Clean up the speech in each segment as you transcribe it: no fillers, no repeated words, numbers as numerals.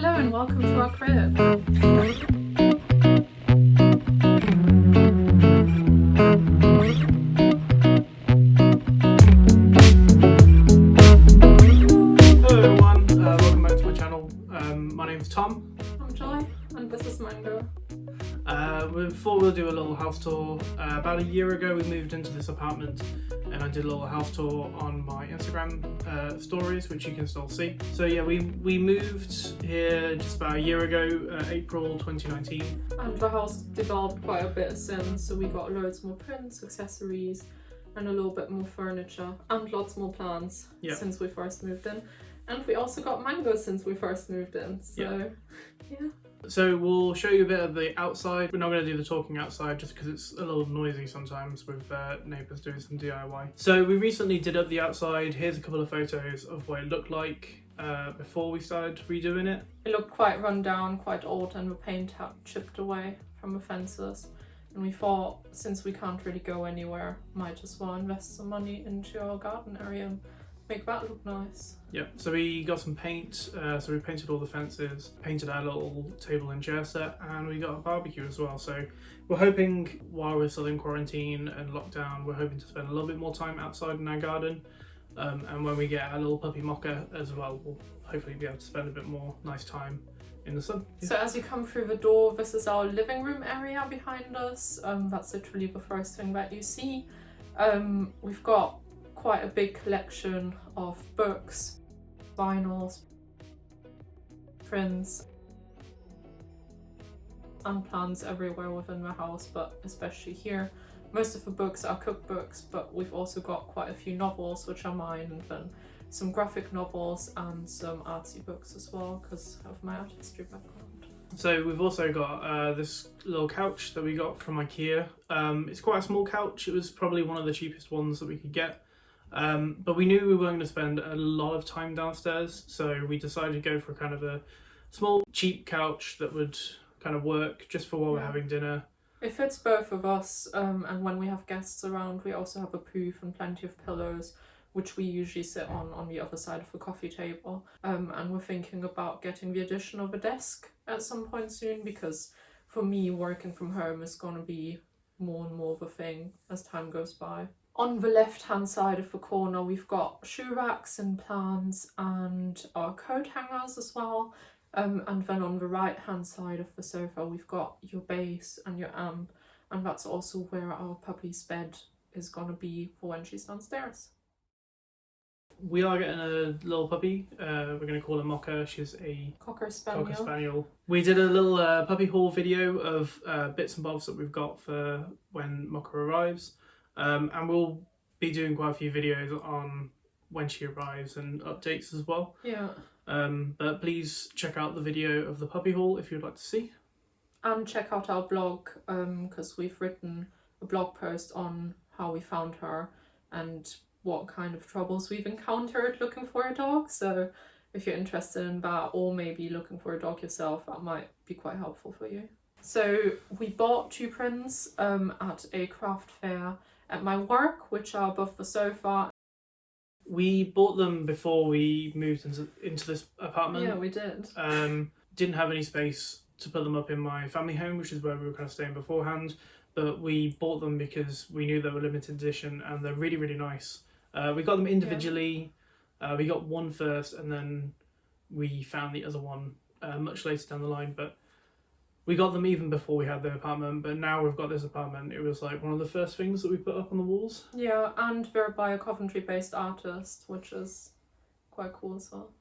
Hello and welcome to our crib. Hello everyone, welcome back to my channel. My name's Tom. I'm Joy and this is Mango. Before we'll do a little house tour, about a year ago we moved into this apartment and I did a little house tour on my Instagram stories, which you can still see. So yeah, we moved here just about a year ago, April 2019. And the house developed quite a bit since, so we got loads more prints, accessories and a little bit more furniture and lots more plants since we first moved in. And we also got Mango since we first moved in, so yeah. So we'll show you a bit of the outside. We're not going to do the talking outside just because it's a little noisy sometimes with neighbours doing some DIY. So we recently did up the outside. Here's a couple of photos of what it looked like before we started redoing it. It looked quite run down, quite old, and the paint had chipped away from the fences. And we thought, since we can't really go anywhere, might as well invest some money into our garden area and make that look nice. Yeah, so we got some paint, so we painted all the fences, painted our little table and chair set, and we got a barbecue as well. So we're hoping, while we're still in quarantine and lockdown, we're hoping to spend a little bit more time outside in our garden. And when we get our little puppy Mocha as well, we'll hopefully be able to spend a bit more nice time in the sun. So as you come through the door, this is our living room area behind us. That's literally the first thing that you see. We've got quite a big collection of books, vinyls, prints and plants everywhere within the house, but especially here. Most of the books are cookbooks, but we've also got quite a few novels which are mine, and then some graphic novels and some artsy books as well because of my art history background. So we've also got this little couch that we got from IKEA. It's quite a small couch. It was probably one of the cheapest ones that we could get. But we knew we weren't going to spend a lot of time downstairs, so we decided to go for kind of a small, cheap couch that would kind of work just for while we're having dinner. It fits both of us, and when we have guests around, we also have a poof and plenty of pillows, which we usually sit on the other side of the coffee table. And we're thinking about getting the addition of a desk at some point soon, because for me, working from home is going to be more and more of a thing as time goes by. On the left-hand side of the corner, we've got shoe racks and plants and our coat hangers as well. And then on the right-hand side of the sofa, we've got your bass and your amp. And that's also where our puppy's bed is going to be for when she's downstairs. We are getting a little puppy. We're going to call her Mocha. She's a Cocker Spaniel. Cocker Spaniel. We did a little puppy haul video of bits and bobs that we've got for when Mocha arrives. And we'll be doing quite a few videos on when she arrives and updates as well. Yeah. But please check out the video of the puppy haul if you'd like to see. And check out our blog, because we've written a blog post on how we found her and what kind of troubles we've encountered looking for a dog. So if you're interested in that, or maybe looking for a dog yourself, that might be quite helpful for you. So we bought 2 prints at a craft fair at my work, which are above the sofa. We bought them before we moved into this apartment. Yeah, we did. Didn't have any space to put them up in my family home, which is where we were kind of staying beforehand. But we bought them because we knew they were limited edition and they're really, really nice. We got them individually. We got one first and then we found the other one much later down the line. But we got them even before we had the apartment, but now we've got this apartment. It was like one of the first things that we put up on the walls. Yeah, and they're by a Coventry-based artist, which is quite cool as well.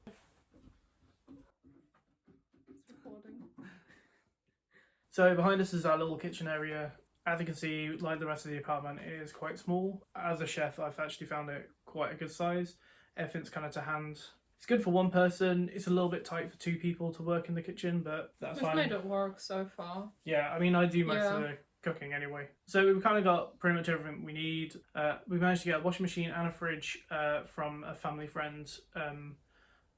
So behind us is our little kitchen area. As you can see, like the rest of the apartment, it is quite small. As a chef, I've actually found it quite a good size. Everything's kind of to hand. It's good for one person. It's a little bit tight for 2 people to work in the kitchen, but that's fine. We've made it work so far. Yeah, I mean, I do most of the cooking anyway. So we've kind of got pretty much everything we need. We managed to get a washing machine and a fridge from a family friend.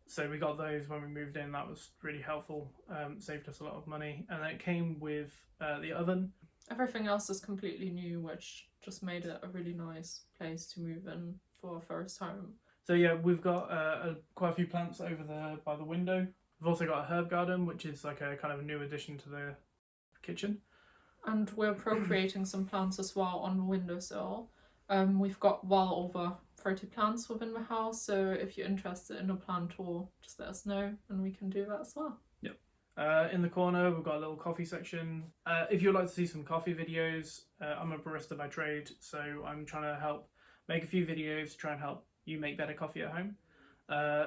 So we got those when we moved in. That was really helpful. Saved us a lot of money. And then it came with the oven. Everything else is completely new, which just made it a really nice place to move in for our first home. So yeah, we've got quite a few plants over there by the window. We've also got a herb garden, which is like a kind of a new addition to the kitchen. And we're appropriating some plants as well on the windowsill. We've got well over 30 plants within the house, so if you're interested in a plant tour, just let us know and we can do that as well. Yep. In the corner, we've got a little coffee section. If you'd like to see some coffee videos, I'm a barista by trade, so I'm trying to help make a few videos to try and help you make better coffee at home.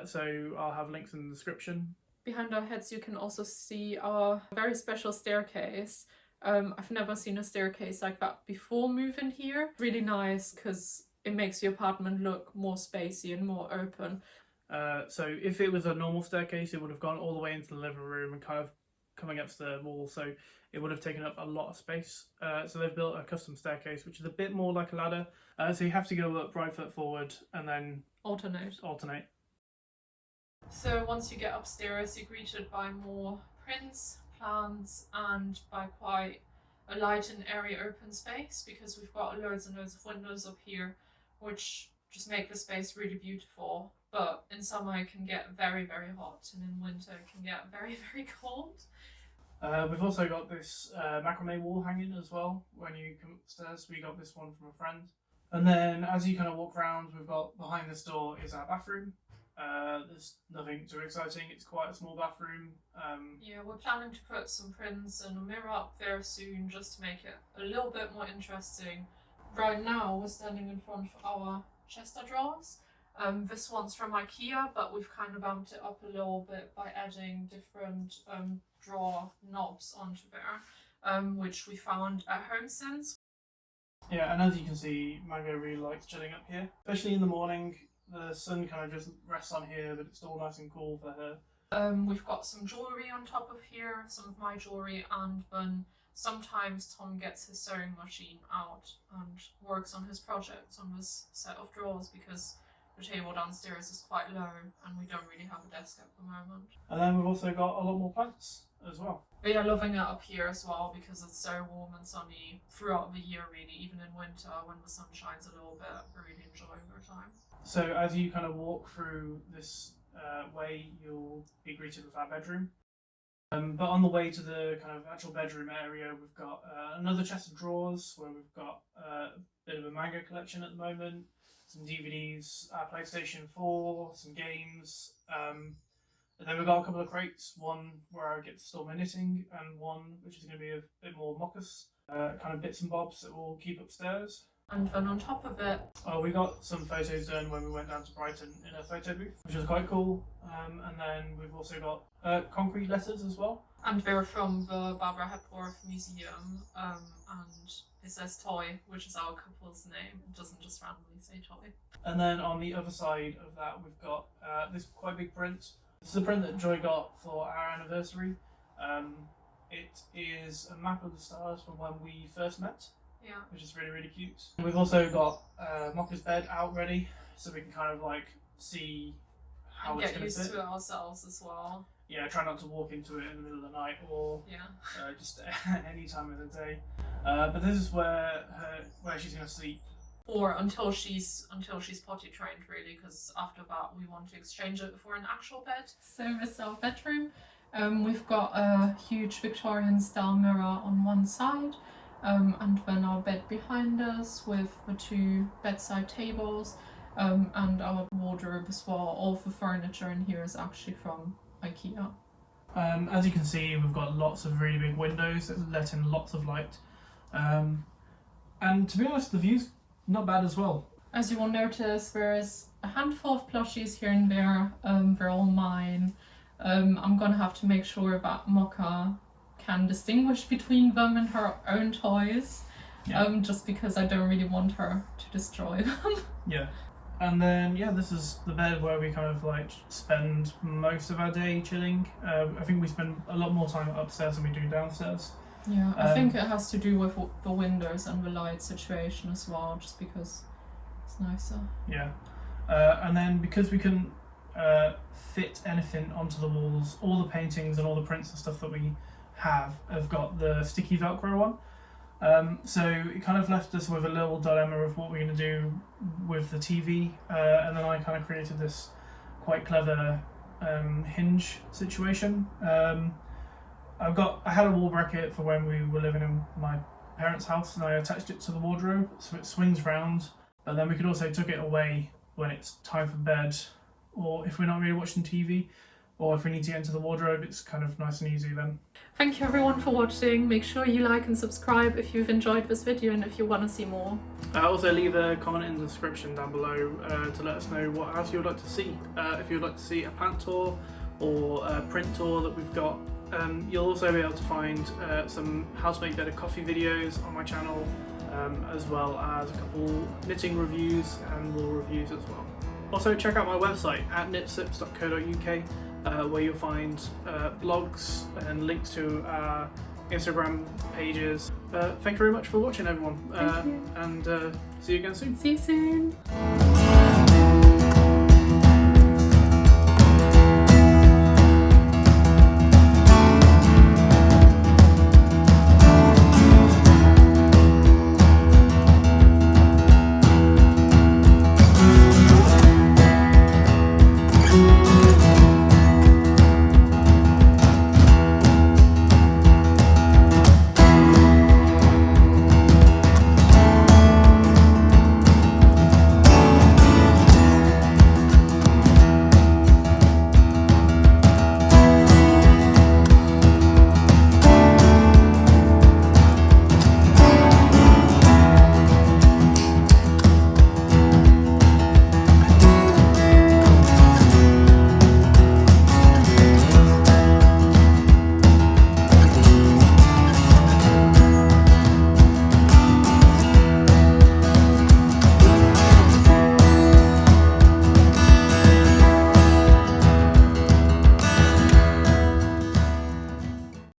So I'll have links in the description. Behind our heads you can also see our very special staircase. I've never seen a staircase like that before moving here. Really nice because it makes the apartment look more spacey and more open. So if it was a normal staircase, it would have gone all the way into the living room and kind of coming up to the wall, so it would have taken up a lot of space. So they've built a custom staircase, which is a bit more like a ladder. So you have to go up right foot forward and then alternate. So once you get upstairs, you're greeted by more prints, plants, and by quite a light and airy open space, because we've got loads and loads of windows up here, which just make the space really beautiful. But in summer it can get very, very hot, and in winter it can get very, very cold. We've also got this macrame wall hanging as well. When you come upstairs, we got this one from a friend. And then as you kind of walk around, we've got behind this door is our bathroom. There's nothing too exciting, it's quite a small bathroom. Yeah, we're planning to put some prints and a mirror up there soon, just to make it a little bit more interesting. Right now we're standing in front of our Chester drawers. This one's from IKEA, but we've kind of amped it up a little bit by adding different drawer knobs onto there, which we found at HomeSense. Yeah, and as you can see, Mango really likes chilling up here, especially in the morning. The sun kind of just rests on here, but it's still nice and cool for her. We've got some jewellery on top of here, some of my jewellery, and then sometimes Tom gets his sewing machine out and works on his projects on this set of drawers, because the table downstairs is quite low and we don't really have a desk at the moment. And then we've also got a lot more plants as well. We are loving it up here as well, because it's so warm and sunny throughout the year really. Even in winter when the sun shines a little bit, we're really enjoying our time. So as you kind of walk through this way, you'll be greeted with our bedroom. But on the way to the kind of actual bedroom area, we've got another chest of drawers where we've got a bit of a Mango collection at the moment, some DVDs, our PlayStation 4, some games, and then we've got a couple of crates, one where I get to store my knitting, and one which is going to be a bit more Moccas, kind of bits and bobs that we'll keep upstairs. And then on top of it, we got some photos done when we went down to Brighton in a photo booth, which was quite cool. And then we've also got concrete letters as well. And they're from the Barbara Hepworth Museum, and it says Toy, which is our couple's name. It doesn't just randomly say Toy. And then on the other side of that, we've got this quite big print. This is a print that Joy got for our anniversary. It is a map of the stars from when we first met. Yeah. Which is really, really cute. We've also got Mocha's bed out ready, so we can kind of like see how it's going to fit. Get used to it ourselves as well. Yeah, try not to walk into it in the middle of the night or just any time of the day. But this is where she's going to sleep. Or until she's potty trained, really, because after that we want to exchange it for an actual bed. So this is our bedroom. We've got a huge Victorian style mirror on one side. And then our bed behind us with the two bedside tables, and our wardrobe as well. All the furniture in here is actually from IKEA. As you can see, we've got lots of really big windows that let in lots of light. And to be honest, the view's not bad as well. As you will notice, there's a handful of plushies here and there. They're all mine. I'm gonna have to make sure that Mocha can distinguish between them and her own toys, just because I don't really want her to destroy them. Yeah. And then, this is the bed where we kind of like spend most of our day chilling. I think we spend a lot more time upstairs than we do downstairs. Yeah, I think it has to do with the windows and the light situation as well, just because it's nicer. Yeah. And then because we couldn't fit anything onto the walls, all the paintings and all the prints and stuff that we have got the sticky Velcro on. So it kind of left us with a little dilemma of what we're going to do with the TV, and then I kind of created this quite clever hinge situation. I had a wall bracket for when we were living in my parents' house, and I attached it to the wardrobe so it swings round. But then we could also tuck it away when it's time for bed, or if we're not really watching TV, or if we need to get into the wardrobe, it's kind of nice and easy then. Thank you everyone for watching. Make sure you like and subscribe if you've enjoyed this video and if you want to see more. Also leave a comment in the description down below to let us know what else you would like to see. If you would like to see a plant tour or a print tour that we've got. You'll also be able to find some how to make better coffee videos on my channel, as well as a couple knitting reviews and wool reviews as well. Also check out my website at knitslps.co.uk, where you'll find blogs and links to our Instagram pages. Thank you very much for watching, everyone, Thank you. and see you again soon. See you soon.